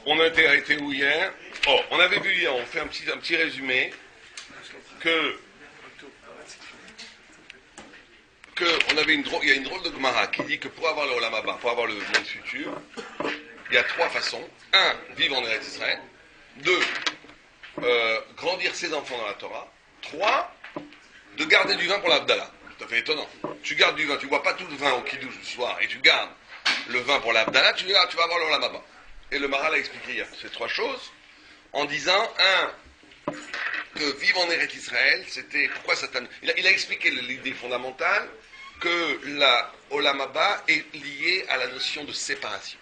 On a été arrêté où hier? Oh, on avait vu hier, on fait un petit résumé, que il y a une drôle de Gemara qui dit que pour avoir le Olam Haba, pour avoir le monde futur, il y a trois façons. Un, vivre en Eretz Israël. Deux, grandir ses enfants dans la Torah. Trois, de garder du vin pour l'Avdallah. Tout à fait étonnant. Tu gardes du vin, tu ne bois pas tout le vin au Kiddush du soir, et tu gardes le vin pour l'Avdallah, tu vas avoir le Olam Haba. Et le Maharal a expliqué hier ces trois choses, en disant, que vivre en Eretz Israël, c'était... Pourquoi Satan... Il a expliqué l'idée fondamentale, que la Olam Haba est liée à la notion de séparation.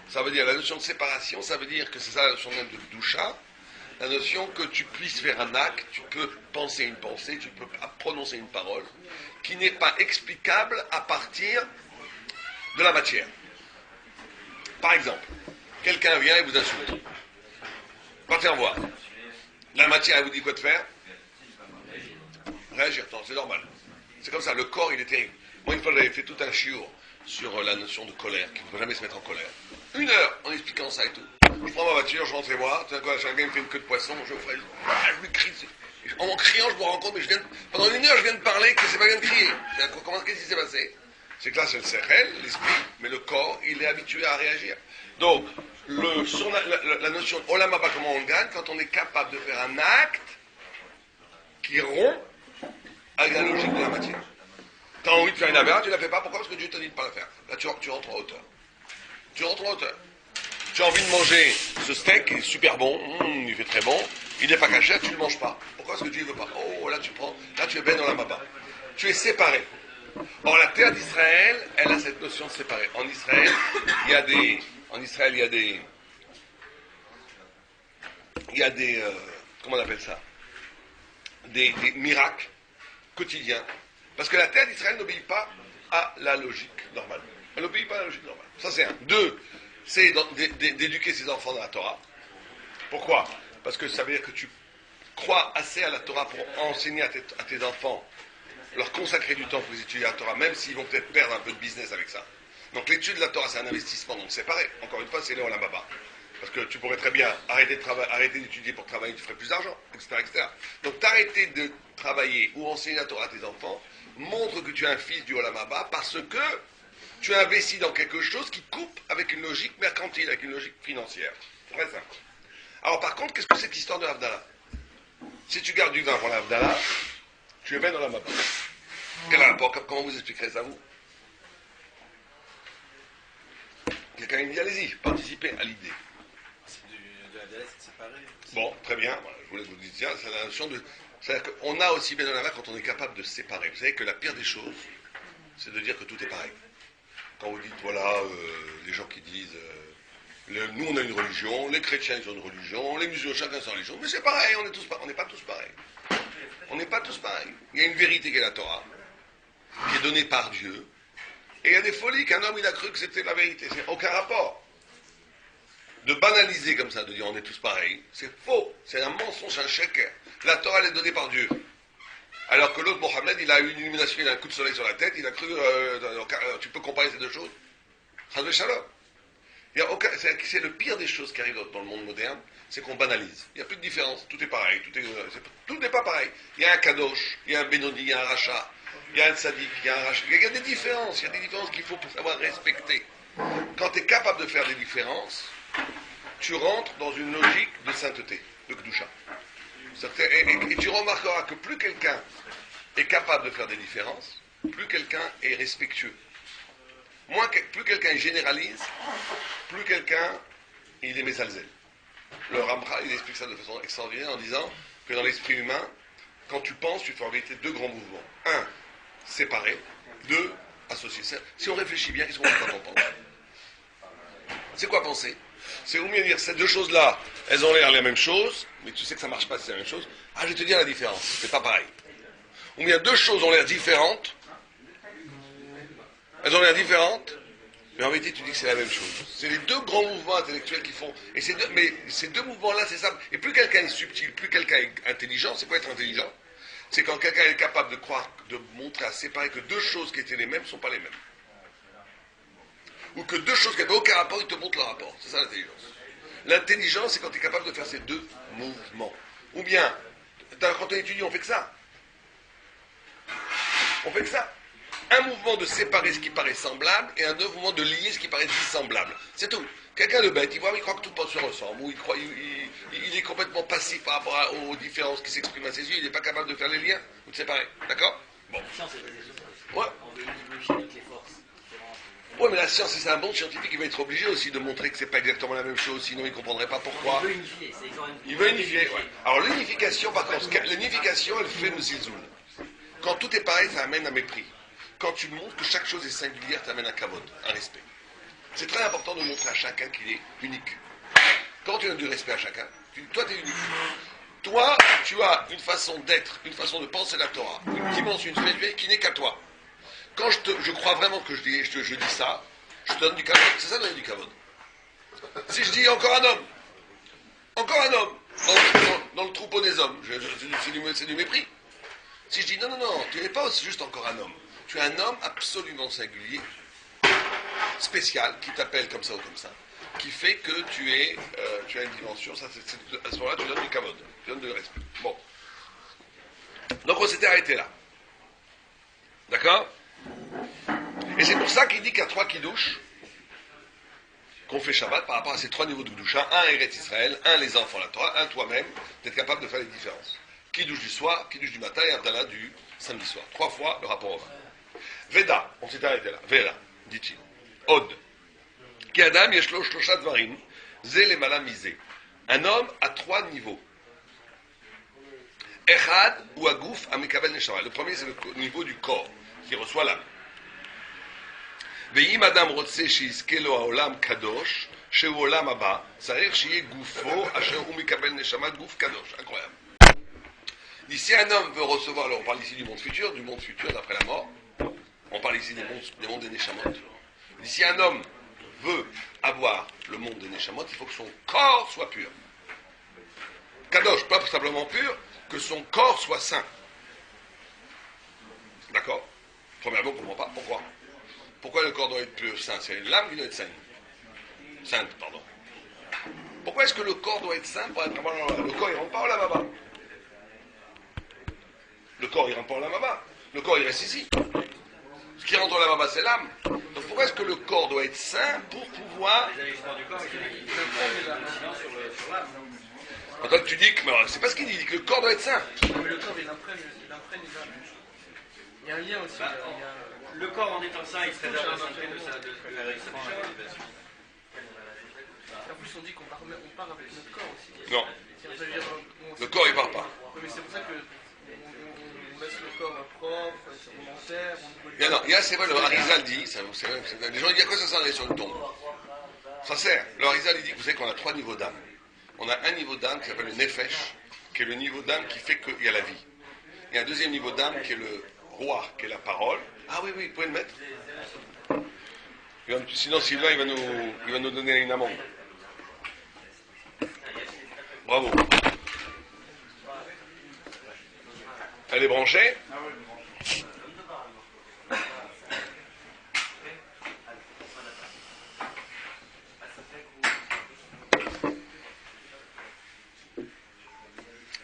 Ça veut dire, la notion de séparation, ça veut dire que c'est ça la notion même de Kedusha, la notion que tu puisses faire un acte, tu peux penser une pensée, tu peux prononcer une parole, qui n'est pas explicable à partir de la matière. Par exemple, quelqu'un vient et vous insulte. Partez en voir. La matière, elle vous dit quoi de faire? Réagir, non, c'est normal. C'est comme ça, le corps, il est terrible. Moi, une fois, j'avais fait tout un shiur sur la notion de colère, qu'il ne faut jamais se mettre en colère. 1 heure en expliquant ça et tout. Je prends ma voiture, je rentre chez moi, tout d'un coup, chacun me fait une queue de poisson, je lui crie. En criant, je me rends compte, mais pendant 1 heure, je viens de parler, que c'est pas bien de crier. Qu'est-ce qui s'est passé? C'est que là, c'est le sechel, l'esprit, mais le corps, il est habitué à réagir. Donc, la notion de Olam Haba, comment on le gagne? Quand on est capable de faire un acte qui rompt avec la logique de la matière. Tu as envie de faire une aberration, tu ne la fais pas. Pourquoi? Parce que Dieu t'a dit de ne pas la faire. Là, tu rentres en hauteur. Tu rentres en hauteur. Tu as envie de manger ce steak, il est super bon, il fait très bon, il n'est pas caché, tu ne le manges pas. Pourquoi? Parce que Dieu ne veut pas. Oh, là, tu es ben dans la maba. Tu es séparé. Or, la terre d'Israël, elle a cette notion de séparer. En Israël, il y a des comment on appelle ça? Des miracles quotidiens. Parce que la terre d'Israël n'obéit pas à la logique normale. Elle n'obéit pas à la logique normale. Ça, c'est un. Deux, c'est d'éduquer ses enfants dans la Torah. Pourquoi? Parce que ça veut dire que tu crois assez à la Torah pour enseigner à tes enfants, leur consacrer du temps pour les étudier la Torah, même s'ils vont peut-être perdre un peu de business avec ça. Donc l'étude de la Torah, c'est un investissement, donc c'est pareil. Encore une fois, c'est le Olam Haba. Parce que tu pourrais très bien arrêter d'étudier pour travailler, tu ferais plus d'argent, etc., etc. Donc t'arrêter de travailler ou enseigner la Torah à tes enfants montre que tu es un fils du Olam Haba parce que tu as investi dans quelque chose qui coupe avec une logique mercantile, avec une logique financière. Très simple. Alors par contre, qu'est-ce que c'est que l'histoire de l'Avdallah? Si tu gardes du vin pour l'Avdallah, tu es bien dans la Haba. Quel rapport? Comment vous expliquerez ça, vous? Quelqu'un me dit, allez-y, participez à l'idée. De l'Avdallah, c'est séparé. Bon, très bien. Voilà, je voulais vous dire, tiens, c'est la notion de... C'est-à-dire qu'on a aussi bien dans la main quand on est capable de se séparer. Vous savez que la pire des choses, c'est de dire que tout est pareil. Quand vous dites, voilà, les gens qui disent, nous on a une religion, les chrétiens ils ont une religion, les musulmans chacun sa religion, mais c'est pareil, on n'est pas tous pareils. On n'est pas tous pareils. Il y a une vérité qui est la Torah, qui est donnée par Dieu, et il y a des folies qu'un homme il a cru que c'était la vérité. C'est aucun rapport. De banaliser comme ça, de dire on est tous pareils, c'est faux, c'est un mensonge, un shaker. La Torah elle est donnée par Dieu. Alors que l'autre, Mohammed, il a eu une illumination, il a un coup de soleil sur la tête, il a cru, tu peux comparer ces deux choses? Chazvé Shalom. C'est le pire des choses qui arrivent dans le monde moderne, c'est qu'on banalise. Il n'y a plus de différence, tout est pareil, tout n'est pas pareil. Il y a un Kadosh, il y a un Benoni, il y a un Racha, il y a un Tzadik, il y a un Racha. Il y a des différences, qu'il faut savoir respecter. Quand tu es capable de faire des différences, tu rentres dans une logique de sainteté, de Kedusha. Et tu remarqueras que plus quelqu'un est capable de faire des différences, plus quelqu'un est respectueux. Plus quelqu'un généralise, plus quelqu'un il est mésalzel. Le Ramchal, il explique ça de façon extraordinaire en disant que dans l'esprit humain, quand tu penses, tu fais en vérité deux grands mouvements. Un, séparé. Deux, associé. Si on réfléchit bien, qu'est-ce qu'on fait quand on pense? C'est quoi penser? C'est ou mieux dire, ces deux choses-là, elles ont l'air les mêmes choses, mais tu sais que ça ne marche pas, c'est la même chose. Ah, je vais te dire la différence, c'est pas pareil. Ou bien deux choses ont l'air différentes, elles ont l'air différentes, mais en vérité, tu dis que c'est la même chose. C'est les deux grands mouvements intellectuels qui font. Mais ces deux mouvements-là, c'est ça. Et plus quelqu'un est subtil, plus quelqu'un est intelligent, c'est quoi être intelligent? C'est quand quelqu'un est capable de croire, de montrer à séparer que deux choses qui étaient les mêmes ne sont pas les mêmes. Ou que deux choses qui n'avaient aucun rapport, ils te montrent le rapport. C'est ça l'intelligence. L'intelligence, c'est quand tu es capable de faire ces deux mouvements. Ou bien, quand on étudie, on fait que ça. On fait que ça. Un mouvement de séparer ce qui paraît semblable et un autre mouvement de lier ce qui paraît dissemblable. C'est tout. Quelqu'un de bête, il croit que tout se ressemble, ou il est complètement passif par rapport aux différences qui s'expriment à ses yeux, il n'est pas capable de faire les liens ou de séparer. D'accord? Bon. Ouais. Ouais, mais la science, si c'est un bon scientifique, il va être obligé aussi de montrer que c'est pas exactement la même chose, sinon il ne comprendrait pas pourquoi. Il veut unifier, ouais. Alors l'unification, par contre, l'unification, elle fait le zilzoul. Quand tout est pareil, ça amène un mépris. Quand tu montres que chaque chose est singulière, ça amène un kavod, un respect. C'est très important de montrer à chacun qu'il est unique. Quand tu donnes du respect à chacun, toi tu es unique. Toi, tu as une façon d'être, une façon de penser la Torah, une dimension, une spiritualité qui n'est qu'à toi. Quand je crois vraiment que je dis ça, je te donne du kavod. C'est ça donner du kavod. Si je dis encore un homme, dans le troupeau des hommes, c'est du mépris. Si je dis non, tu n'es pas juste encore un homme. Tu es un homme absolument singulier, spécial, qui t'appelle comme ça ou comme ça, qui fait que tu as une dimension. Ça, à ce moment-là, tu donnes du kavod, tu donnes du respect. Bon. Donc on s'était arrêté là. D'accord? Et c'est pour ça qu'il dit qu'il y a 3 kiddush qu'on fait Shabbat par rapport à ces 3 niveaux de Kedusha. Un Eretz Israël, un les enfants la Torah, un toi-même, d'être capable de faire les différences. Kiddush du soir, Kiddush du matin et Abdallah du samedi soir. 3 fois le rapport au vin. Veda, on s'est arrêté là. Veda, dit-il. Od. Ki Adam yeshlo shlosha dvarim, ze lemala mizé. Un homme a 3 niveaux. Echad ou agouf amikabel neshama. Le premier, c'est le niveau du corps, qui reçoit l'âme. ואם אדם רוצה שיזכה לו העולם קדוש, שהוא עולם הבא, צריך שיהיה גופו אשר הוא מקבל נשמת גוף קדוש. Incroyable. Si un homme veut recevoir, alors on parle ici du monde futur d'après la mort, on parle ici des mondes des Neshamot. Si un homme veut avoir le monde des Neshamot, il faut que son corps soit pur. Kadosh, pas simplement pur, que son corps soit saint. D'accord? Premièrement, on ne comprend pas. Pourquoi? Pourquoi le corps doit être pur, saint? C'est l'âme qui doit être sainte. Sainte, pardon. Pourquoi est-ce que le corps doit être saint pour être vraiment... Le corps, il ne rentre pas au lavaba. Le corps, il ne rentre pas au lavaba. Le corps, il reste ici. Ce qui rentre au lavaba, c'est l'âme. Donc pourquoi est-ce que le corps doit être saint pour pouvoir... Les agissements du corps, ils imprègnent sur l'âme. Attends, tu dis que... C'est pas ce qu'il dit, il dit que le corps doit être saint. Mais le corps, il imprègne les âmes. Il y a un lien aussi. Le corps en étant sain, il se préserve la santé de l'agissement et de l'élévation. En plus, on dit qu'on part avec notre corps aussi. Non. Le corps, il part pas. Mais c'est pour ça que on laisse le corps propre, on enterre, Bien, non, il y a, c'est vrai, le Harizal dit, les gens disent à quoi ça sert d'aller sur une tombe? Ça sert. Le Harizal, il dit que vous savez qu'on a 3 niveaux d'âme. On a un niveau d'âme qui s'appelle le Nefesh, qui est le niveau d'âme qui fait qu'il y a la vie. Il y a un deuxième niveau d'âme qui est le roi, qui est la parole. Ah oui, vous pouvez le mettre. Sinon, Sylvain, il va nous donner une amende. Bravo. Elle est branchée.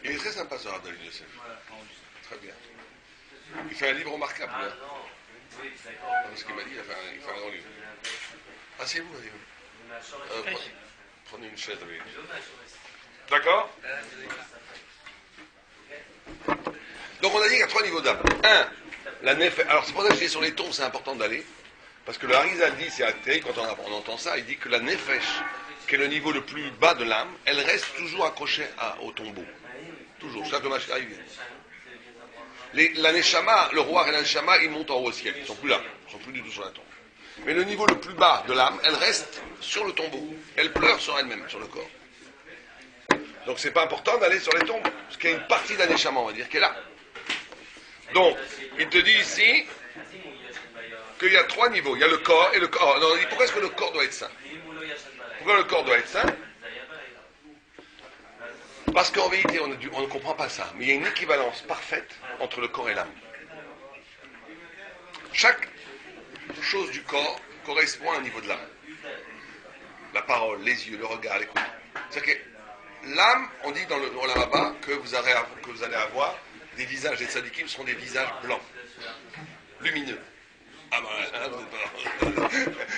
Il est très sympa ce Rabbi Yosef. Très bien. Il fait un livre remarquable. Là. Ce qu'il m'a dit, il fait un grand livre. Ah, c'est vous, prenez une chaise. Oui. D'accord? Donc on a dit qu'il y a 3 niveaux d'âme. 1, la nef. Alors c'est pour ça que je dis sur les tombes, c'est important d'aller. Parce que le Harizal dit, c'est terrible quand on entend ça, il dit que la nefesh, qui est le niveau le plus bas de l'âme, elle reste toujours accrochée au tombeau. Toujours, chaque match arrive. La Neshama, le roi et la Neshama, ils montent en haut au ciel. Ils ne sont plus là. Ils ne sont plus du tout sur la tombe. Mais le niveau le plus bas de l'âme, elle reste sur le tombeau. Elle pleure sur elle-même, sur le corps. Donc c'est pas important d'aller sur les tombes. Parce qu'il y a une partie de la Neshama, on va dire, qui est là. Donc, il te dit ici qu'il y a 3 niveaux. Il y a le corps et le corps. Alors, on dit, pourquoi est-ce que le corps doit être saint? Pourquoi le corps doit être saint? Parce qu'en vérité, on ne comprend pas ça. Mais il y a une équivalence parfaite entre le corps et l'âme. Chaque chose du corps correspond à un niveau de l'âme. La parole, les yeux, le regard, l'écoute. C'est-à-dire que l'âme, on dit dans le Olam Haba que vous allez avoir des visages des tzadikim seront des visages blancs, lumineux. Ah ben,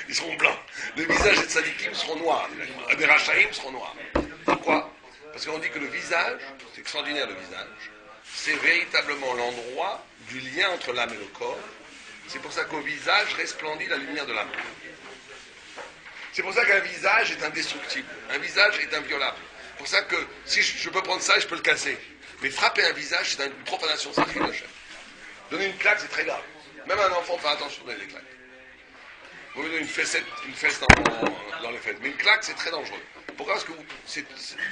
ils seront blancs. Les visages des tzadikim seront noirs. Des rachaïm seront noirs. Pourquoi? Parce qu'on dit que le visage, c'est extraordinaire le visage, c'est véritablement l'endroit du lien entre l'âme et le corps. C'est pour ça qu'au visage resplendit la lumière de l'âme. C'est pour ça qu'un visage est indestructible. Un visage est inviolable. C'est pour ça que si je peux prendre ça et je peux le casser. Mais frapper un visage, c'est une profanation sacrée de la chair. Donner une claque, c'est très grave. Même un enfant, fait attention à les claques. Vous me donnez une fesse dans les fesses. Mais une claque, c'est très dangereux. Pourquoi? Parce que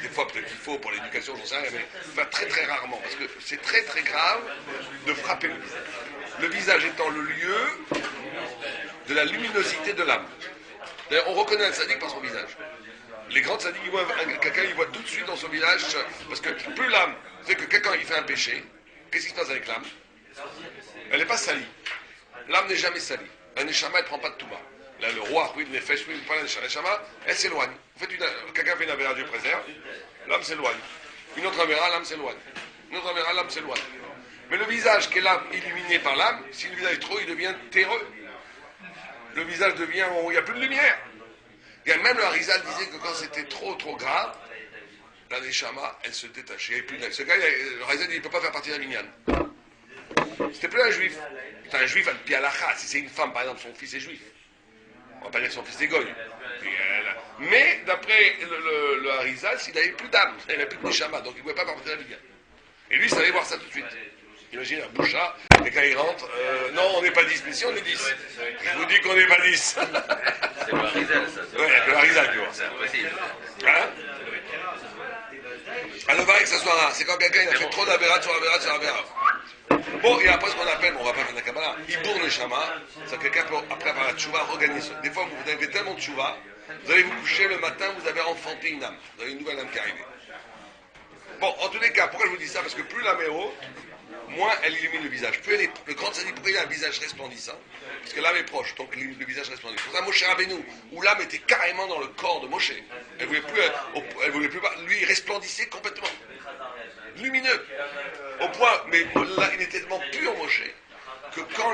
des fois, peut-être qu'il faut pour l'éducation, j'en sais rien, mais enfin, très très rarement. Parce que c'est très très grave de frapper le visage. Le visage étant le lieu de la luminosité de l'âme. D'ailleurs, on reconnaît un tzaddik par son visage. Les grands tzaddiks, ils voient quelqu'un, ils voient tout de suite dans son visage, parce que plus l'âme fait que quelqu'un il fait un péché, qu'est-ce qui se passe avec l'âme? Elle n'est pas salie. L'âme n'est jamais salie. Un neshama, elle ne prend pas de touba. Là, le roi, oui, le nefesh, oui, pas la neshama, elle s'éloigne. En fait, quelqu'un fait une avéra, Dieu préserve, l'âme s'éloigne. Une autre avéra, l'âme s'éloigne. Une autre avéra, l'âme s'éloigne. Mais le visage qui est l'âme, illuminé par l'âme, si le visage est trop, il devient terreux. Le visage devient où il n'y a plus de lumière. Et même le Harizal disait que quand c'était trop grave, la neshama, elle se détachait. Il n'y avait plus de... Ce gars, le Harizal dit il ne peut pas faire partie d'un minyan. C'était plus un juif. C'est un juif al pialacha. Si c'est une femme, par exemple, son fils est juif. On ne va pas dire que son fils est goy. Mais d'après le Harizal, il n'avait plus d'âme, il n'avait plus de neshama, donc il ne pouvait pas faire partie d'un minyan. Et lui, il savait voir ça tout de suite. Imagine un boucha, et quand il rentre, non, on n'est pas 10, mais si on est 10. Je vous dis qu'on n'est pas 10. C'est le Harizal, ça. Oui, le Harizal, tu vois. C'est impossible. Hein? Alors, pareil que ça soit rare, c'est quand quelqu'un il a fait trop d'avérat sur avérat. Bon, et après ce qu'on appelle, on va pas faire la Kabbalah, Ibour Neshama, c'est quelqu'un peut, après avoir la tchouva, regagner ça. Des fois, vous avez tellement de tchouva, vous allez vous coucher le matin, vous avez enfanté une âme. Vous avez une nouvelle âme qui est arrivée. Bon, en tous les cas, pourquoi je vous dis ça? Parce que plus l'âme est haute, moins elle illumine le visage. Plus elle est, le grand tzaddik, pourquoi il a un visage resplendissant? Parce que l'âme est proche, donc le visage resplendit. Pour ça, Moshe Rabbeinu, où l'âme était carrément dans le corps de Moshe, elle voulait plus, lui, il resplendissait complètement. Lumineux. Au point, mais là, il était tellement pur, Moshe, que quand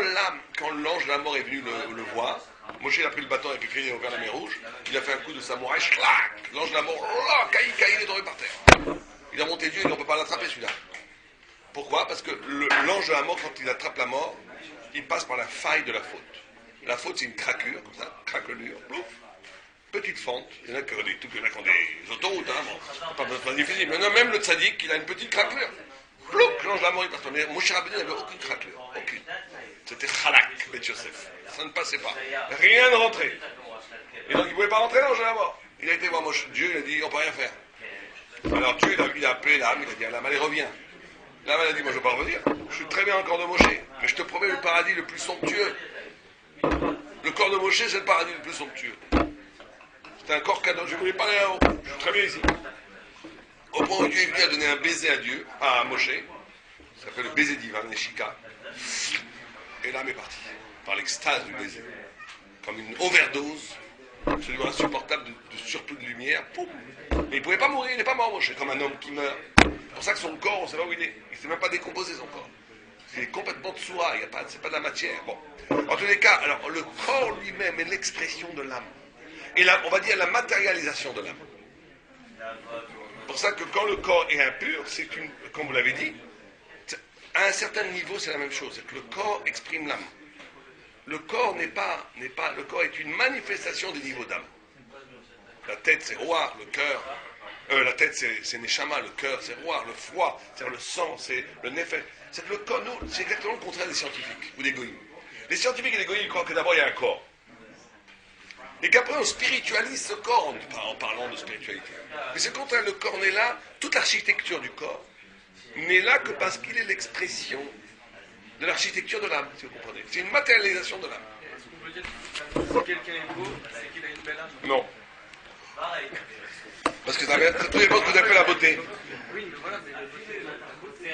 l'ange de la mort est venu le voir, Moshe il a pris le bâton avec lequel il a ouvert la mer Rouge, il a fait un coup de samouraï, clac, l'ange de la mort, caï, il est tombé par terre. Il a monté Dieu, il ne peut pas l'attraper celui-là. Pourquoi? Parce que l'ange de la mort, quand il attrape la mort, il passe par la faille de la faute. La faute, c'est une craquure, comme ça, craquelure, plouf, petite fente. Il y en a qui ont des autoroutes, hein, bon, c'est pas difficile. Mais non, même le tzaddik, il a une petite craquelure. Plouf, l'ange de la mort, il passe. Mais Moshe Rabbeinu n'avait aucune craquelure, aucune. C'était chalak, Bet Yosef. Ça ne passait pas. Rien ne rentrait. Et donc, il ne pouvait pas rentrer, l'ange de la mort. Il a été voir Dieu, il a dit, on ne peut rien faire. Alors Dieu, il a appelé l'âme, il a dit à l'âme, allez, reviens. L'âme, elle a dit, moi je ne veux pas revenir. Je suis très bien encore de Moshe. Mais je te promets le paradis le plus somptueux. Le corps de Moshe, c'est le paradis le plus somptueux. C'était un corps cadeau. Je voulais parler là-haut. Je suis très bien ici. Au point où Dieu est venu à donner un baiser à Moshe. Ça s'appelle le baiser divin, Neshika. Et l'âme est partie. Par l'extase du baiser. Comme une overdose. Absolument insupportable de surplus de lumière. Poum. Mais il ne pouvait pas mourir, il n'est pas mort, Moshe, comme un homme qui meurt. C'est pour ça que son corps, on ne sait pas où il est. Il ne s'est même pas décomposé son corps. C'est complètement tsura, c'est pas de la matière. Bon. En tous les cas, alors, le corps lui-même est l'expression de l'âme. Et là, on va dire la matérialisation de l'âme. C'est pour ça que quand le corps est impur, c'est une, comme vous l'avez dit, à un certain niveau, c'est la même chose. C'est que le corps exprime l'âme. Le corps le corps est une manifestation des niveaux d'âme. La tête, c'est roi, le cœur. La tête, c'est Neshama, le cœur, c'est roi, le foie, c'est le sang, c'est le nefesh. C'est que le corps, nous, c'est exactement le contraire des scientifiques ou des goïms. Les scientifiques et les goïms, ils croient que d'abord il y a un corps. Et qu'après on spiritualise ce corps en parlant de spiritualité. Mais c'est le contraire, le corps n'est là, toute l'architecture du corps n'est là que parce qu'il est l'expression de l'architecture de l'âme, si vous comprenez. C'est une matérialisation de l'âme. Est-ce qu'on peut dire que si quelqu'un est beau, c'est qu'il a une belle âme? Non. Parce que c'est tous les mots que vous appelez la beauté. Oui, mais voilà, mais la beauté.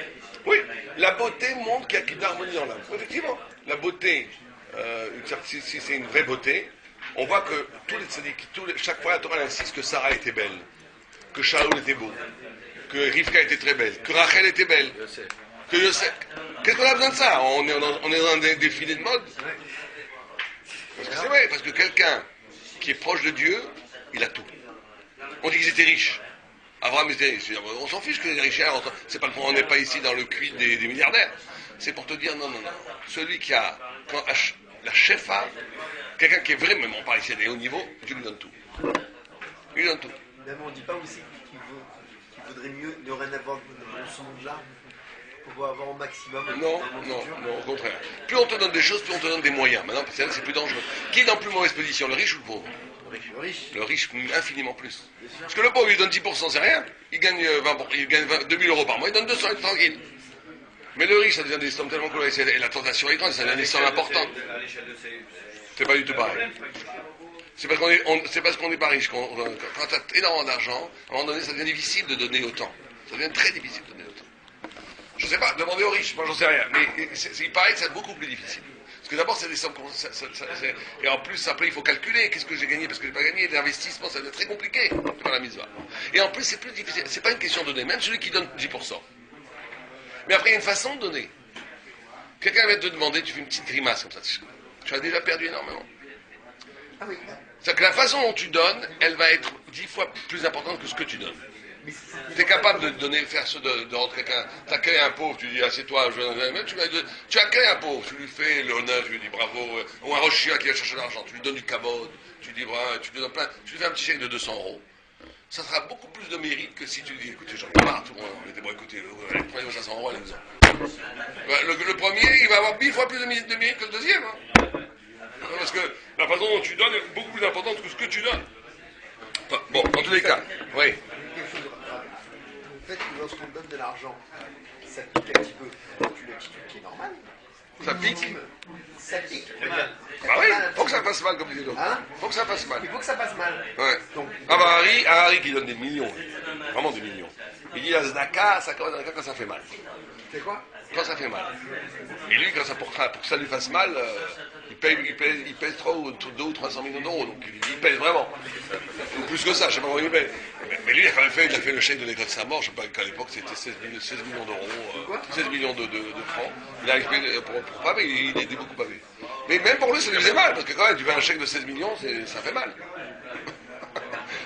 Oui, la beauté montre qu'il y a une harmonie dans l'âme. Effectivement, la beauté, si c'est une vraie beauté, on voit que tous les tzaddik, chaque fois la Torah insiste que Sarah était belle, que Shaoul était beau, que Rivka était très belle, que Rachel était belle, que Yosef. Qu'est-ce qu'on a besoin de ça? On est dans un défilé de mode. Parce que c'est vrai, parce que quelqu'un qui est proche de Dieu, il a tout. On dit qu'ils étaient riches. Abraham était riche. On s'en fiche que les riches, c'est pas le point, on n'est pas ici dans le cuit des milliardaires. C'est pour te dire non. Celui qui a la chefa, quelqu'un qui est vraiment pas ici à des hauts niveaux, Dieu lui donne tout. Il lui donne tout. Mais on ne dit pas aussi qu'il vaudrait mieux ne rien avoir dans ce monde-là pour avoir au maximum. Non, au contraire. Plus on te donne des choses, plus on te donne des moyens. Maintenant, c'est plus dangereux. Qui est dans plus mauvaise position, le riche ou le pauvre? Le riche, infiniment plus. Parce que le pauvre, il donne 10%, c'est rien. Il gagne 2000 euros par mois, il donne 200, il est tranquille. Mais le riche, ça devient des sommes tellement colorées, et la tentation est grande, ça devient des sommes importantes. C'est pas du tout pareil. C'est parce qu'on n'est pas riche. Quand tu as énormément d'argent, à un moment donné, ça devient difficile de donner autant. Ça devient très difficile de donner autant. Je ne sais pas, demandez aux riches, moi j'en sais rien. Mais il paraît que c'est beaucoup plus difficile. Parce que d'abord, c'est des sommes. Et en plus, après, il faut calculer qu'est-ce que j'ai gagné, parce que je n'ai pas gagné. L'investissement, ça devient très compliqué dans la mise va. Et en plus, c'est plus difficile. C'est pas une question de donner, même celui qui donne 10%. Mais après, il y a une façon de donner. Quelqu'un vient te demander, tu fais une petite grimace comme ça. Tu as déjà perdu énormément. Ah oui. C'est-à-dire que la façon dont tu donnes, elle va être 10 fois plus importante que ce que tu donnes. Tu es capable de donner, faire ce de rendre quelqu'un. Tu accueilles un pauvre, tu dis assieds-toi, tu accueilles un pauvre, tu lui fais l'honneur, tu lui dis bravo, ou un rochia qui va chercher de l'argent, tu lui donnes du cabot, tu lui dis tu lui donnes plein, tu lui fais un petit chèque de 200 euros. Ça sera beaucoup plus de mérite que si tu lui dis écoutez, j'en ai marre, tout le monde, bon, écoutez, prenez 500 euros, allez-vous-en. Le premier, il va avoir 1000 fois plus de mérite que le deuxième. Hein. Parce que la façon dont tu donnes est beaucoup plus importante que ce que tu donnes. Enfin, bon, dans tous les cas, oui. Le fait que lorsqu'on donne de l'argent, ça pique un petit peu. C'est une attitude qui est normale. Ça pique. Ça pique. Ah oui, faut que ça fasse mal, comme disait l'autre. Hein? Faut que ça fasse mal. Il faut que ça passe mal. Ouais. Donc, Harry qui donne des millions, vraiment des millions. Il dit la Zdaka, ça commence quand ça fait mal. c'est quoi? Quand ça fait mal. Et lui, pour que ça lui fasse mal, il pèse 2 ou 300 millions d'euros, donc il pèse vraiment. Ou plus que ça, je ne sais pas comment il pèse. Mais lui, il a fait le chèque de l'école de sa mort, je ne sais pas qu'à l'époque c'était 16 millions d'euros, 16 millions de francs. Il a arrivé pour paver, il a été beaucoup pavé. Mais même pour lui, ça lui faisait mal, parce que quand même, tu fais un chèque de 16 millions, ça fait mal.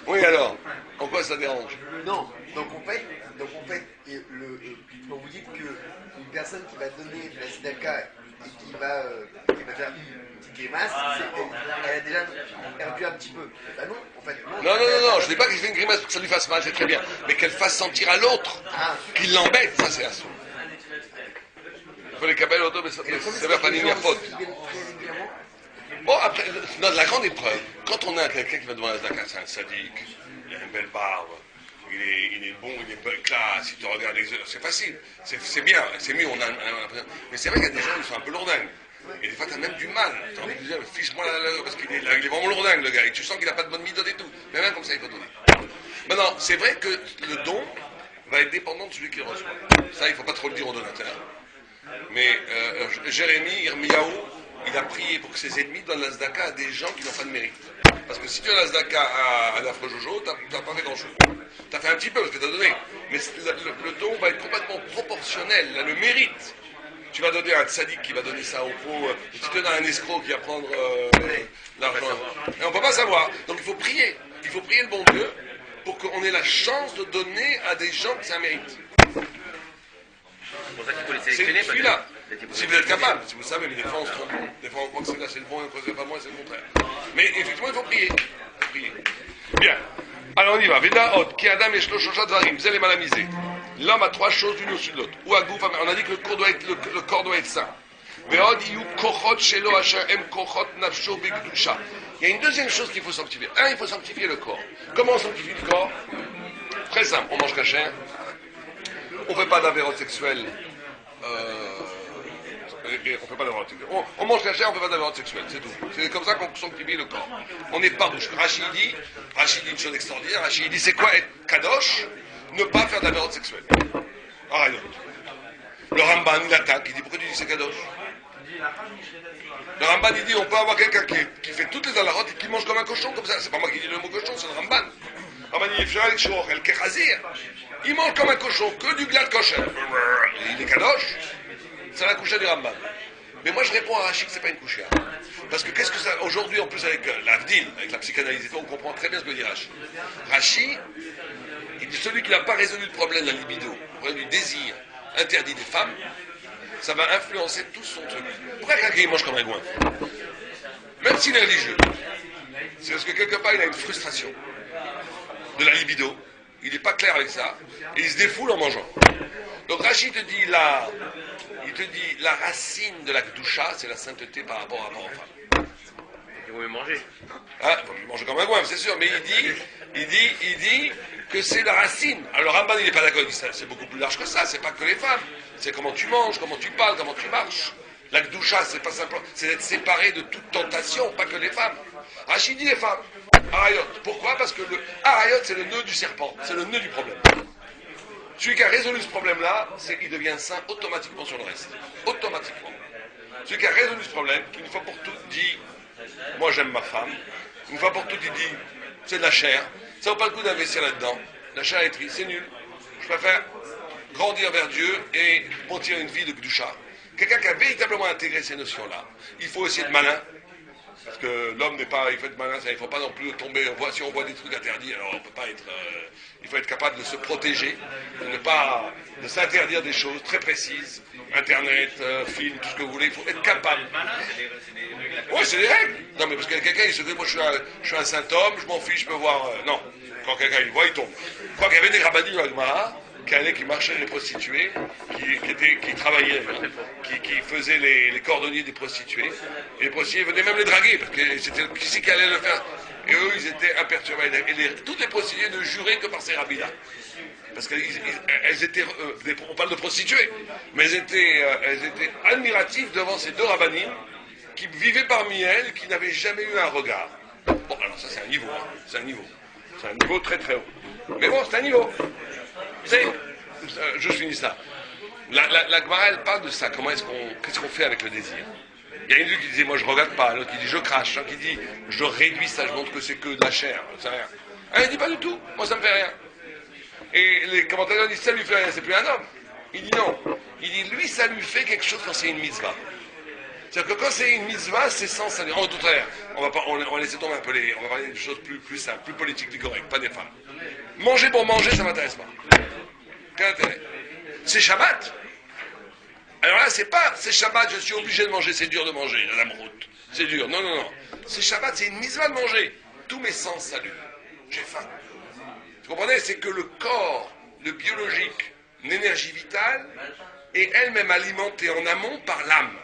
Oui, alors, en quoi ça dérange? Non, donc en fait, quand vous dites qu'une personne qui va donner de la Sidaka et qui va faire une petite grimace, elle a déjà perdu un petit peu. Bah non, en fait. Non, je ne dis pas qu'il fait une grimace pour que ça lui fasse mal, c'est très bien. Mais qu'elle fasse sentir à l'autre qu'il l'embête, ça c'est assaut. Il faut les cabelles auto, mais ça va pas venir faute. Bon, après, dans la grande épreuve, quand on a quelqu'un qui va devant la Zdaka, c'est un sadique, il a une belle barbe, il est bon, il est classe, il te regarde les yeux, c'est facile, c'est bien, c'est mieux, mais c'est vrai qu'il y a des gens qui sont un peu lourdingues. Et des fois, tu as même du mal. Tu as envie de dire, fiche-moi parce qu'il est vraiment lourdingue, le gars, et tu sens qu'il n'a pas de bonne méthode et tout. Mais même comme ça, il faut donner. Maintenant, c'est vrai que le don va être dépendant de celui qui le reçoit. Ça, il ne faut pas trop le dire au donateur. Mais Jérémie, Irmiyahu, il a prié pour que ses ennemis donnent la Zdaka à des gens qui n'ont pas de mérite. Parce que si tu as la Zdaka à l'affreux Jojo, tu n'as pas fait grand-chose. Tu as fait un petit peu parce que tu as donné. Mais le don va être complètement proportionnel. Là, le mérite. Tu vas donner à un tzaddik qui va donner ça au pauvre, et tu donnes à un escroc qui va prendre l'argent. Et on ne peut pas savoir. Donc il faut prier. Il faut prier le bon Dieu pour qu'on ait la chance de donner à des gens qui ça mérite. C'est pour ça qu'il faut les sélectionner. C'est celui-là. Si vous êtes capable, si vous savez, mais des fois on se trompe. Des fois on croit que c'est là, c'est le bon, et que c'est pas moi, c'est le contraire. Mais effectivement, il faut prier. Bien. Alors on y va. Veda Hot, qui Adam et Shloshosha Dvarim, vous allez malamiser. L'homme a 3 choses l'une au-dessus de l'autre. Ou à Gouf, on a dit que le corps doit être sain. Veod iyu kochot shelo asher em kochot nafsho begdusha. Il y a une deuxième chose qu'il faut sanctifier. Il faut sanctifier le corps. Comment on sanctifie le corps? Très simple. On mange cachère. On ne fait pas d'avérote sexuelle. On fait pas d'avérote sexuelle. On mange cachère, on ne fait pas d'avérote sexuelle. C'est tout. C'est comme ça qu'on sanctifie le corps. On n'est pas bouche. Rachid dit une chose extraordinaire. Rachid dit c'est quoi être kadosh? Ne pas faire d'avérote sexuelle. Ah, rien. Le Ramban, il attaque. Il dit pourquoi tu dis c'est kadosh? Le Ramban, il dit on peut avoir quelqu'un qui fait toutes les halakhot et qui mange comme un cochon, comme ça. C'est pas moi qui dis le mot cochon, c'est le Ramban. Le Ramban, il dit el kechazir. Il mange comme un cochon, que du glad kosher. Il est kadosh. C'est la coucha du Ramban. Mais moi, je réponds à Rachid que c'est pas une coucha. Parce que qu'est-ce que ça. Aujourd'hui, en plus, avec l'Avdil, avec la psychanalyse et tout, on comprend très bien ce que dit Rachid. Rachid, il dit celui qui n'a pas résolu le problème de la libido, le problème du désir interdit des femmes, ça va influencer tout son truc. Pourquoi quelqu'un il mange comme un goinfre? Même s'il est religieux. C'est parce que quelque part, il a une frustration de la libido. Il n'est pas clair avec ça. Et il se défoule en mangeant. Donc Rachid te dit la racine de la Kedusha, c'est la sainteté par rapport aux femmes. Ils vont me manger. Ah, il faut manger comme un goinfre, c'est sûr, mais il dit que c'est la racine. Alors Ramban, il n'est pas d'accord, il dit ça, c'est beaucoup plus large que ça, c'est pas que les femmes. C'est comment tu manges, comment tu parles, comment tu marches. La Kedusha, c'est pas simplement, c'est d'être séparé de toute tentation, pas que les femmes. Rachid dit les femmes. Arayot. Pourquoi? Parce que le Arayot, c'est le nœud du serpent, c'est le nœud du problème. Celui qui a résolu ce problème-là, il devient saint automatiquement sur le reste. Automatiquement. Celui qui a résolu ce problème, qui une fois pour toutes dit moi j'aime ma femme, une fois pour toutes il dit c'est de la chair, ça vaut pas le coup d'investir là-dedans, la chair est triste, c'est nul. Je préfère grandir vers Dieu et bâtir une vie de Kedusha. Quelqu'un qui a véritablement intégré ces notions-là, il faut essayer de malin. Parce que l'homme n'est pas, il faut être malin, il ne faut pas non plus tomber, si on voit des trucs interdits, alors on peut pas être, il faut être capable de se protéger, de s'interdire des choses très précises, internet, film, tout ce que vous voulez, il faut être capable. Oui, c'est des règles. Non mais parce que quelqu'un il se dit, moi je suis un saint homme, je m'en fiche, je peux voir, non. Quand quelqu'un il voit, il tombe. Je crois qu'il y avait des rabbinim à Gemara, qui marchaient les prostituées, qui travaillaient, qui faisaient les cordonniers des prostituées, et les prostituées venaient même les draguer, parce que c'était qui qui allait le faire. Et eux, ils étaient imperturbables. Et toutes les prostituées ne juraient que par ces rabbins-là. Parce qu'elles étaient, on parle de prostituées, mais elles étaient admiratives devant ces deux rabbinim, qui vivaient parmi elles, qui n'avaient jamais eu un regard. Bon, alors ça c'est un niveau, hein. C'est un niveau très très haut. Mais bon, c'est un niveau. Je finis ça. La Gemara, elle parle de ça. Qu'est-ce qu'on fait avec le désir? Il y a une qui disait, moi je regarde pas. L'autre qui dit, je crache. Un qui dit, je réduis ça, je montre que c'est que de la chair. Ça rien. Il dit, pas du tout. Moi ça me fait rien. Et les commentateurs disent, ça lui fait rien, c'est plus un homme. Il dit non. Il dit, lui, ça lui fait quelque chose quand c'est une mitzvah. C'est-à-dire que quand c'est une mitzvah, c'est sans salir. En tout cas, on va laisser tomber un peu on va parler des choses plus simples, plus politiques, plus correctes, pas des femmes. Manger pour manger, ça m'intéresse pas. Quel intérêt? C'est Shabbat. Alors là, c'est Shabbat, je suis obligé de manger, c'est dur de manger, la broute. C'est dur. Non. C'est Shabbat, c'est une mitzvah de manger. Tous mes sens saluent. J'ai faim. Vous comprenez? C'est que le corps, le biologique, l'énergie vitale, est elle-même alimentée en amont par l'âme.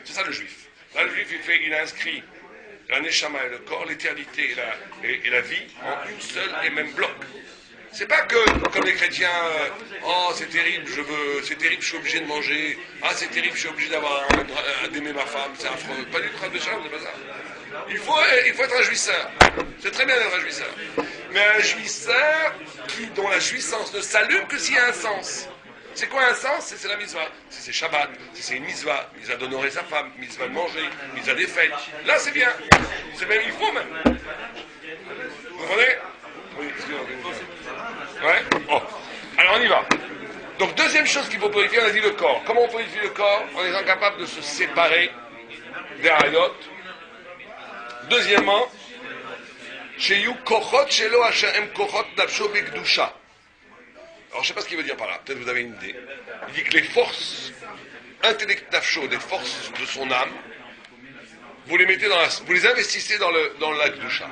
C'est ça le juif. Là, le juif, il a inscrit la neshama et le corps, l'éternité et la vie en une seule et même bloc. C'est pas que, comme les chrétiens, c'est terrible, je suis obligé de manger, c'est terrible, je suis obligé d'aimer ma femme, c'est affreux. Pas du tout, c'est pas ça. Il faut être un jouisseur. C'est très bien d'être un jouisseur. Mais un jouisseur dont la jouissance ne s'allume que s'il y a un sens. C'est quoi un sens? C'est la mitzvah. Si c'est Shabbat, si c'est une mitzvah d'honorer sa femme, mitzvah de manger, mitzvah des fêtes. Là, c'est bien. C'est même, il faut même. Vous comprenez? Oui, ouais. Oh. Alors, on y va. Donc, deuxième chose qu'il faut purifier, on a dit le corps. Comment on purifie le corps? En étant capable de se séparer des harayot. Deuxièmement, Sheyu kochot shelo asher kochot nafsho bekdusha. Alors, je ne sais pas ce qu'il veut dire par là. Peut-être vous avez une idée. Il dit que les forces intellectuelles, les forces de son âme, vous les investissez dans la Kedusha.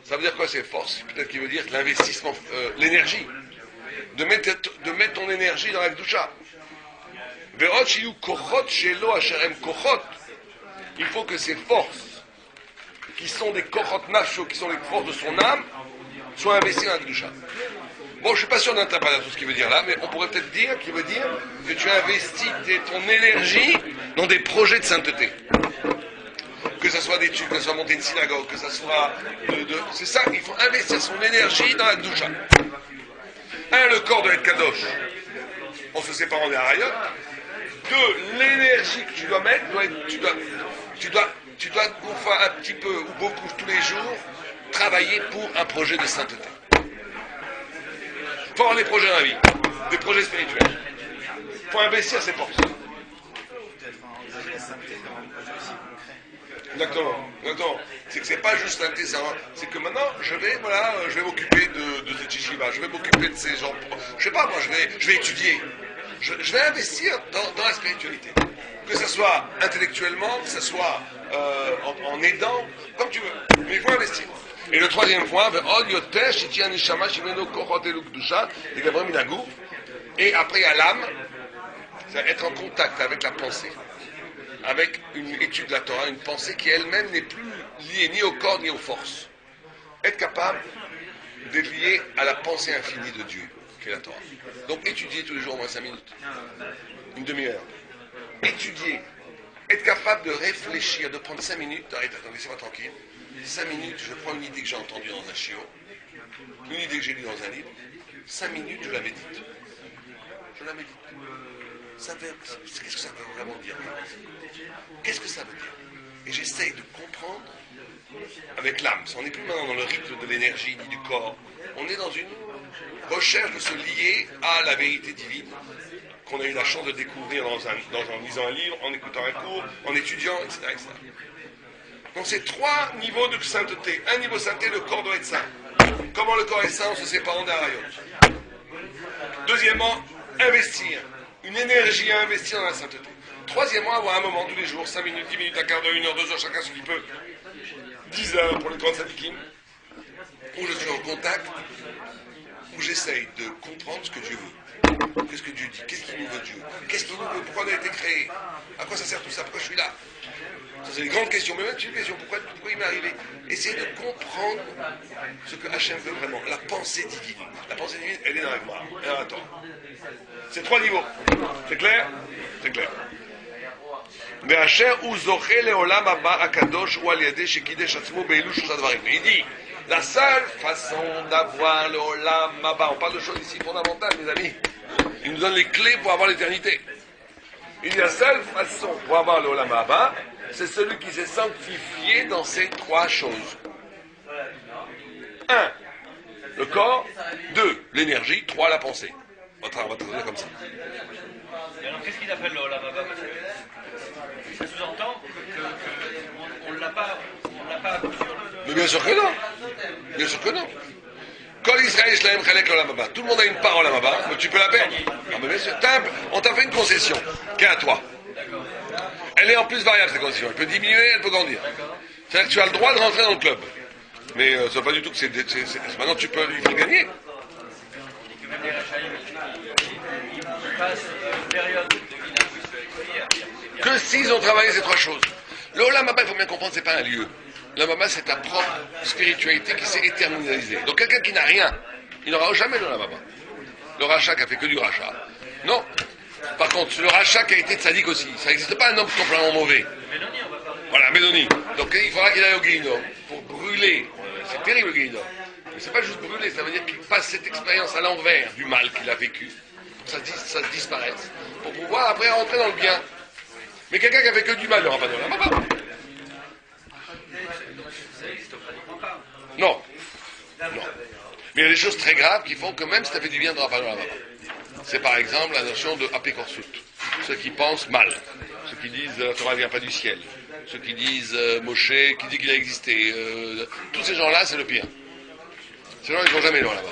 Ça veut dire quoi ces forces? Peut-être qu'il veut dire l'investissement, l'énergie. De mettre ton énergie dans la Kedusha. Il faut que ces forces, qui sont des kochot nafsho, qui sont les forces de son âme, soient investis dans la Kedusha. Bon, je ne suis pas sûr d'interpréter ce qu'il veut dire là, mais on pourrait peut-être dire qu'il veut dire que tu investis ton énergie dans des projets de sainteté. Que ça soit des études, que ça soit monter une synagogue, que ça soit... c'est ça, il faut investir son énergie dans la Kedusha. Le corps doit être kadosh. On se sépare des harayot. De l'énergie que tu dois mettre, tu dois une fois un petit peu ou beaucoup tous les jours, travailler pour un projet de sainteté. Il faut avoir des projets dans la vie, des projets spirituels. Il faut investir ses forces. Exactement. C'est que c'est pas juste un thé, c'est que maintenant je vais m'occuper de cette yeshiva, je vais m'occuper de ces gens. Je sais pas, moi je vais étudier. Je vais investir dans la spiritualité. Que ce soit intellectuellement, que ce soit en aidant, comme tu veux. Mais il faut investir. Et le troisième point, et après il y a l'âme, c'est être en contact avec la pensée, avec une étude de la Torah, une pensée qui elle-même n'est plus liée ni au corps ni aux forces. Être capable d'être lié à la pensée infinie de Dieu, qui est la Torah. Donc étudier tous les jours au moins 5 minutes, une demi-heure. Étudier, être capable de réfléchir, de prendre 5 minutes, attends, laissez-moi tranquille. 5 minutes, je prends une idée que j'ai entendue dans un chiot, une idée que j'ai lue dans un livre, 5 minutes, je la médite. Qu'est-ce que ça veut vraiment dire? Qu'est-ce que ça veut dire? Et j'essaye de comprendre avec l'âme. On n'est plus maintenant dans le rythme de l'énergie ni du corps. On est dans une recherche de se lier à la vérité divine qu'on a eu la chance de découvrir en lisant un livre, en écoutant un cours, en étudiant, etc. etc. Donc c'est 3 niveaux de sainteté. Un niveau de sainteté, le corps doit être saint. Comment le corps est saint en se séparant des rayons. Deuxièmement, investir. Une énergie à investir dans la sainteté. Troisièmement, avoir un moment tous les jours, 5 minutes, 10 minutes, un quart d'heure, 1 heure, 2 heures, chacun ce qu'il peut, 10 heures pour les grandes sadikim, où je suis en contact, où j'essaye de comprendre ce que Dieu veut. Qu'est-ce que Dieu dit? Qu'est-ce qu'il nous veut Dieu? Qu'est-ce qu'il nous veut? Pourquoi on a été créé? À quoi ça sert tout ça? Pourquoi je suis là? Ça, c'est des grandes questions, mais même une question, pourquoi il m'est arrivé? Essayez de comprendre ce que Hachem veut vraiment, la pensée divine. La pensée divine, elle est dans la Gemara, elle est dans la Torah. C'est 3 niveaux. C'est clair? C'est clair. Il dit, la seule façon d'avoir le Olam Haba, on parle de choses ici fondamentales, mes amis. Il nous donne les clés pour avoir l'éternité. Il dit, la seule façon pour avoir le Olam Haba, c'est celui qui s'est sanctifié dans ces 3 choses. 1, le corps. 2, l'énergie. 3, la pensée. On va traduire comme ça. Et alors, qu'est-ce qu'il appelle le Olam Haba? Ça sous-entend qu'on ne l'a pas à coup sûr. Mais bien sûr que non. Bien sûr que non. Kol Israël Shlaem Chalek Olam Haba. Tout le monde a une part Olam Haba, mais tu peux la perdre. Ah, mais bien sûr. On t'a fait une concession, qui est à toi. Elle est en plus variable, cette concession. Elle peut diminuer, elle peut grandir. C'est-à-dire que tu as le droit de rentrer dans le club. Mais ça ne veut pas du tout que c'est maintenant tu peux lui gagner. Que s'ils ont travaillé ces 3 choses. Le Olam Haba, il faut bien comprendre, c'est pas un lieu. L'Olam Haba, c'est ta propre spiritualité qui s'est éternalisée. Donc quelqu'un qui n'a rien, il n'aura jamais le Olam Haba. Le rachat qui a fait que du rachat. Non. Par contre, le rachat qui a été tzaddik aussi. Ça n'existe pas un homme complètement mauvais. Voilà, Médoni. Donc il faudra qu'il aille au Guéhinom pour brûler. C'est terrible le Guéhinom. Mais c'est pas juste brûler, ça veut dire qu'il passe cette expérience à l'envers du mal qu'il a vécu. Pour que ça disparaisse. Pour pouvoir après rentrer dans le bien. Mais quelqu'un qui a fait que du mal, il n'aura pas de Olam Haba. Non. Non. Mais il y a des choses très graves qui font que même si tu as fait du bien, tu n'auras pas de Olam Haba. C'est par exemple la notion de apécorsut. Ceux qui pensent mal. Ceux qui disent la Torah ne vient pas du ciel. Ceux qui disent Moshe, qui dit qu'il a existé. Tous ces gens-là, c'est le pire. Ces gens, ils n'ont jamais le Olam Haba.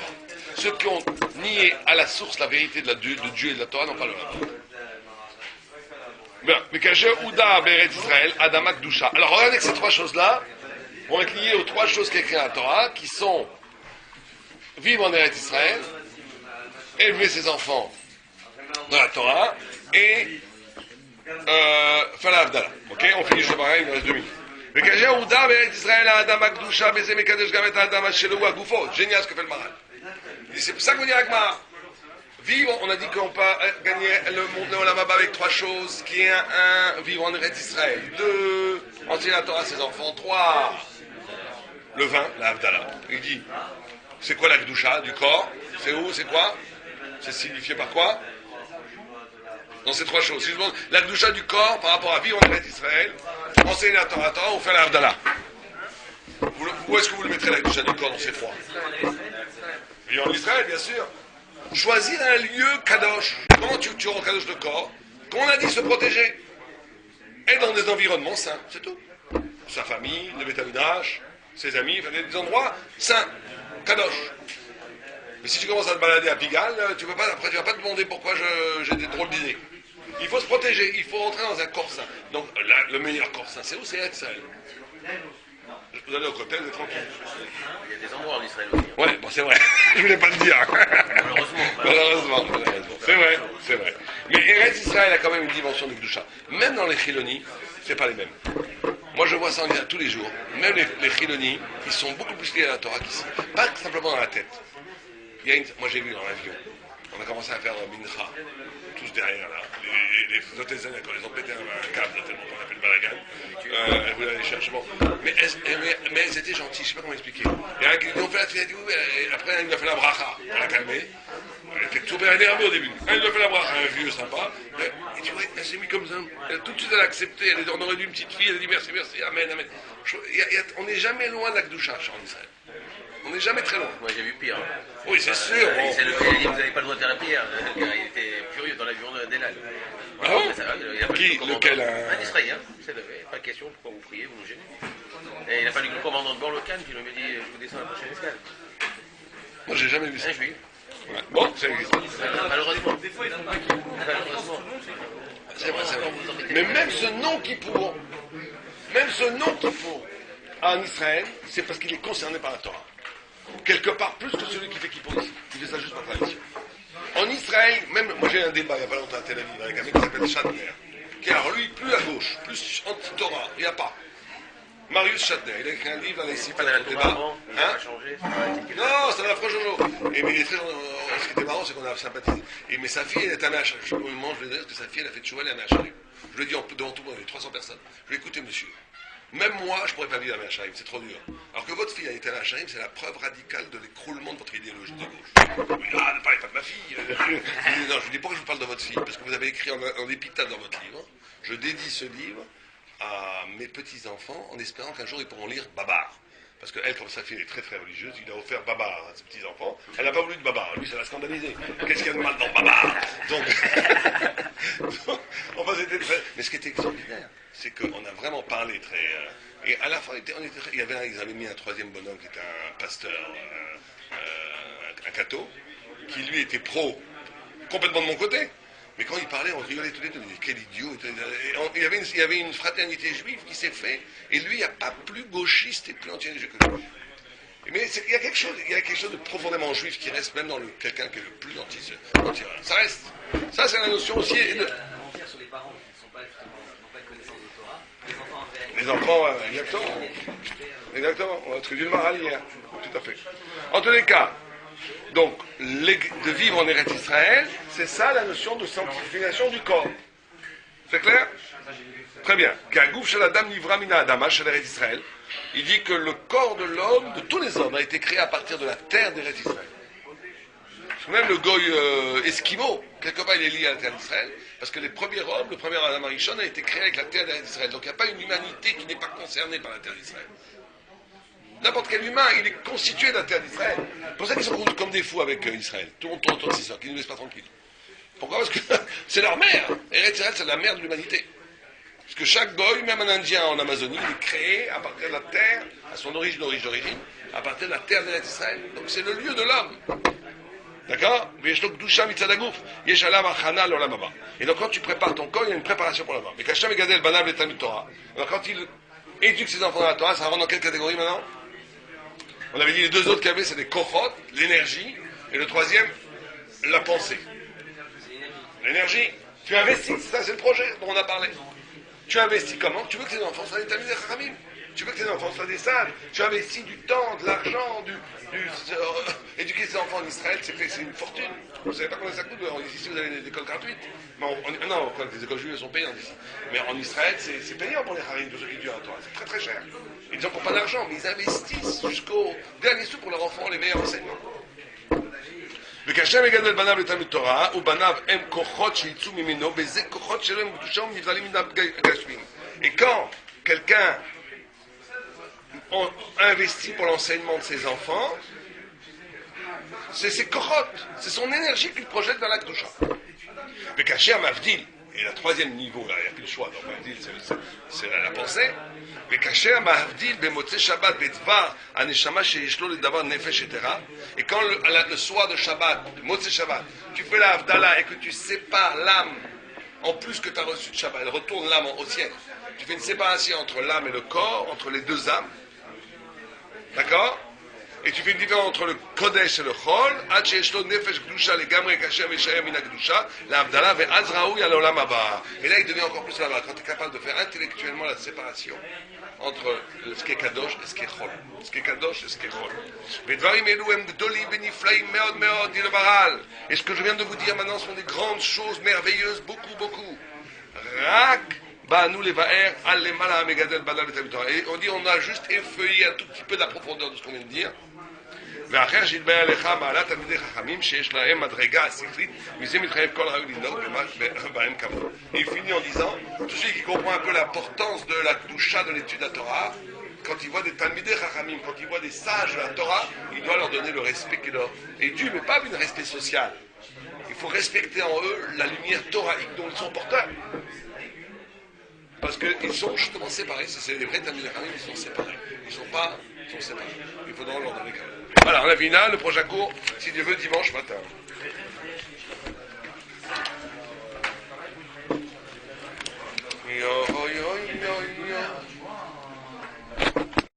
Ceux qui ont nié à la source la vérité de Dieu et de la Torah n'ont pas le Olam Haba. Bien. Mais Kacher Ouda Beret Israël, Adama Kdusha. Alors regardez que ces 3 choses-là vont être liées aux 3 choses qu'écrit la Torah, qui sont vivre en Eretz Israël, élever ses enfants dans la Torah et faire la Havdalah. Ok, on finit juste pareil, il nous reste 2 minutes. Mais Kacher Ouda Beret Israël, Adama Kdusha, Bezé Mekadesh Gamet Adama Shelou Agufo. Génial ce que fait le Maral. C'est pour ça qu'on dit Agmar. Vivre, on a dit qu'on peut gagner le Olam Haba avec 3 choses, qui est 1, vivre en Eretz Israël, 2, enseigner la Torah à ses enfants, 3, le vin, la Havdalah. Il dit, c'est quoi la Kedusha du corps? C'est où? C'est quoi? C'est signifié par quoi? dans ces trois choses. Si je demande la Gdusha du corps par rapport à vivre en Eretz Israël, enseigner la Torah ou faire la Havdalah. Où est-ce que vous le mettrez la Gdusha du corps dans ces trois? Vivre en Israël, bien sûr. Choisir un lieu kadosh. Comment tu rends kadosh le corps? Comme on a dit, se protéger. Être dans des environnements sains, c'est tout. Sa famille, le Beth Amikdash, ses amis, des endroits sains, kadosh. Mais si tu commences à te balader à Pigalle, tu vas pas te demander pourquoi j'ai des drôles d'idées. Il faut se protéger, il faut rentrer dans un corps sain. Donc là, le meilleur corps sain, c'est où? C'est Israël. Vous allez au côté, vous êtes tranquille. Il y a des endroits en Israël aussi. Ouais, bon, c'est vrai. Je voulais pas le dire. Malheureusement. C'est vrai. Mais Eretz Israël a quand même une dimension de Gdusha. Même dans les Chiloni, c'est pas les mêmes. Moi, je vois ça tous les jours. Même les Chiloni, ils sont beaucoup plus liés à la Torah qu'ici. Pas simplement dans la tête. Moi, j'ai vu dans l'avion. On a commencé à faire mincha, tous derrière là. Les hôtesses, quand ils ont pété un câble, tellement qu'on a fait le balagan, elles voulaient aller chercher. Bon. Mais elles étaient gentilles, je ne sais pas comment expliquer. Il y en a qui lui ont fait la fille, et après il a fait la bracha, on l'a calmée. Elle était tout énervée au début. Elle lui a fait la bracha, un vieux sympa. Et tu vois, elle s'est mise comme ça. Tout de suite elle a accepté, on aurait dû une petite fille, elle a dit merci, amen. On n'est jamais loin de la Gdusha en Israël. On n'est jamais très loin. Moi j'ai vu pire. Oui, c'est sûr. Il s'est levé, il a dit vous n'avez pas le droit de faire la prière. Il était furieux dans l'avion d'Elal. Ah bon? Qui? Lequel? Un Israélien. Il s'est levé. Pas de question, pourquoi vous priez, vous nous gênez. Et il a fallu que le commandant de bord le calme, qui lui a dit je vous descends à la prochaine escale. Moi j'ai jamais vu ça. Un juif. Ouais. Bon, ça existe. Malheureusement. Des fois, ils font pas qu'ils Malheureusement. C'est vrai. Mais même ce nom qui pour, en Israël, c'est parce qu'il est concerné par la Torah. Quelque part plus que celui qui fait Kippour ici. Il fait ça juste par tradition. En Israël, même, moi j'ai eu un débat il n'y a pas longtemps à Tel Aviv avec un mec qui s'appelle Shatner, qui est alors lui plus à gauche, plus anti-Torah, il n'y a pas. Marius Shatner, il a écrit un livre dans les sites Pas de dans la débat. Torah, il n'a pas changé. Non, c'est la Jojo. Et mais il est très ce qui était marrant, c'est qu'on a sympathisé. Mais sa fille, elle est à Méachar. Je sais pas au moment, je vais dire que sa fille, elle a fait de cheval, elle est à Méachar. Je le dis devant tout le monde, il y a 300 personnes. Je lui ai dit, écoutez, monsieur. Même moi, je ne pourrais pas vivre à Méacharim, c'est trop dur. Alors que votre fille a été à Méacharim, c'est la preuve radicale de l'écroulement de votre idéologie de gauche. Oui, ne parlez pas de ma fille. Non, je lui dis, pourquoi je vous parle de votre fille? Parce que vous avez écrit en épitaphe dans votre livre. Je dédie ce livre à mes petits-enfants en espérant qu'un jour ils pourront lire Babar. Parce qu'elle, comme sa fille est très très religieuse, il a offert Babar à ses petits-enfants. Elle n'a pas voulu de Babar. Lui, ça l'a scandalisé. Qu'est-ce qu'il y a de mal dans Babar? Donc, enfin, c'était très... Mais ce qui était extraordinaire, c'est qu'on a vraiment parlé très... et à la fin, ils avaient mis un troisième bonhomme qui était un pasteur, un catho, qui lui était complètement de mon côté. Mais quand il parlait, on rigolait tous les deux. On disait, quel idiot. Il y avait une fraternité juive qui s'est faite, et lui, il n'y a pas plus gauchiste et plus anti-religieux que lui. Mais il y a quelque chose de profondément juif qui reste, même dans quelqu'un qui est le plus anti. Ça reste. Ça, c'est la notion aussi. Mentir sur les parents qui n'ont pas de connaissance de Torah. Les enfants, en réalité. Les enfants, exactement. On a traduit le Maral hier. Tout à fait. En tous les cas, donc, de vivre en Eretz Israël, c'est ça la notion de sanctification du corps. C'est clair? Très bien. Qu'Agouf shel Adam nivra mina Adama shel Eretz Israël. Il dit que le corps de l'homme, de tous les hommes, a été créé à partir de la terre d'Eretz Israël. Même le goy esquimau, quelque part, il est lié à la terre d'Israël, parce que les premiers hommes, le premier Adam Arishon a été créé avec la terre d'Israël. Donc il n'y a pas une humanité qui n'est pas concernée par la terre d'Israël. N'importe quel humain, il est constitué de la terre d'Israël. C'est pour ça qu'ils sont comme des fous avec Israël. Tout le monde tourne autour de ces soeurs, qui ne nous laissent pas tranquilles. Pourquoi? Parce que c'est leur mère. Eretz Israël, c'est la mère de l'humanité. Parce que chaque goy, même un Indien en Amazonie, il est créé à partir de la terre, à son d'origine, à partir de la terre d'Eretz Israël. Donc c'est le lieu de l'homme. D'accord? Et donc quand tu prépares ton corps, il y a une préparation pour la mort. Mais alors quand il éduque ses enfants dans la Torah, ça rentre dans quelle catégorie maintenant? On avait dit les deux autres qu'il y avait, c'est des kochot, l'énergie, et le troisième, la pensée. L'énergie. Tu investis, ça c'est le projet dont on a parlé. Tu investis comment? Tu veux que tes enfants soient des Talmidei Chachamim. Tu veux que tes enfants soient des sages. Tu investis du temps, de l'argent, éduquer ses enfants en Israël, c'est une fortune. Vous ne savez pas combien ça coûte. Ici, vous avez des écoles gratuites. Mais non, les écoles juives sont payantes ici. Mais en Israël, c'est payant pour les harim, pour ceux qui étudient à toi. C'est très très cher. Ils n'ont pas d'argent, mais ils investissent jusqu'au dernier sou pour leurs enfants les meilleurs enseignements. וכאשר מגדל בניו לתלמוד תורה, ובניו הם כוחות שיצאו ממנו, וזה כוחות שלו הם קדושה ונבדלים מן הגשמים. Et quand quelqu'un investit pour l'enseignement de ses enfants, c'est ses kohot, c'est son énergie qu'il projette dans la kedusha. וכאשר מבדיל, et le troisième niveau, là, il n'y a plus de choix, donc מבדיל, c'est la pensée, וכאשר מבדיל במוצאי שבת בדבר הנשמה שיש לו לדבר נפש יתרה, et quand le soir de Shabbat, מוצאי Shabbat, tu fais la Havdalah et que tu sépares l'âme, en plus que tu as reçu de Shabbat, elle retourne l'âme au ciel, tu fais une séparation entre l'âme et le corps, entre les deux âmes, d'accord? Et tu fais une différence entre le Kodesh et le Chol, עד שיש לו נפש קדושה לגמרי כאשר משאר מן הקדושה, להבדלה, ואז ראוי על העולם הבא. Et là, il devient encore plus là-bas, quand tu es capable de faire intellectuellement la séparation entre ce qui est Kadosh et ce qui est Chol. Ce qui est Kadosh et ce qui est Chol. ודברים אלו הם גדולים ונפלאים מאוד מאוד, dit le Maharal. Et ce que je viens de vous dire maintenant sont des grandes choses merveilleuses, beaucoup, beaucoup. רק באנו לבאר על למעלה המגדל בניו לתלמוד תורה. Et on dit, on a juste effeuillé un tout petit peu de la profondeur de ce qu'on vient de dire. ואחר שיתבהר עליך מעלת תלמידי חכמים שיש להם מדרגה שכלית, מזה מתחייב כל ראוי לנהוג בהם כבוד. Et il finit en disant, tout celui qui comprend un peu l'importance de la kedusha de l'étude de la Torah, quand il voit des talmidei chachamim, quand il voit des sages de la Torah, il doit leur donner le respect qui leur est dû, mais pas un respect social. Il faut respecter en eux la lumière thoraïque dont ils sont porteurs. Parce qu'ils sont justement séparés, c'est les vrais talmidei chachamim, ils sont séparés. Ils sont séparés. Il faudra leur donner quand même. Voilà, on a fini là, le prochain cours, si Dieu veut, dimanche matin. Yo, yo, yo.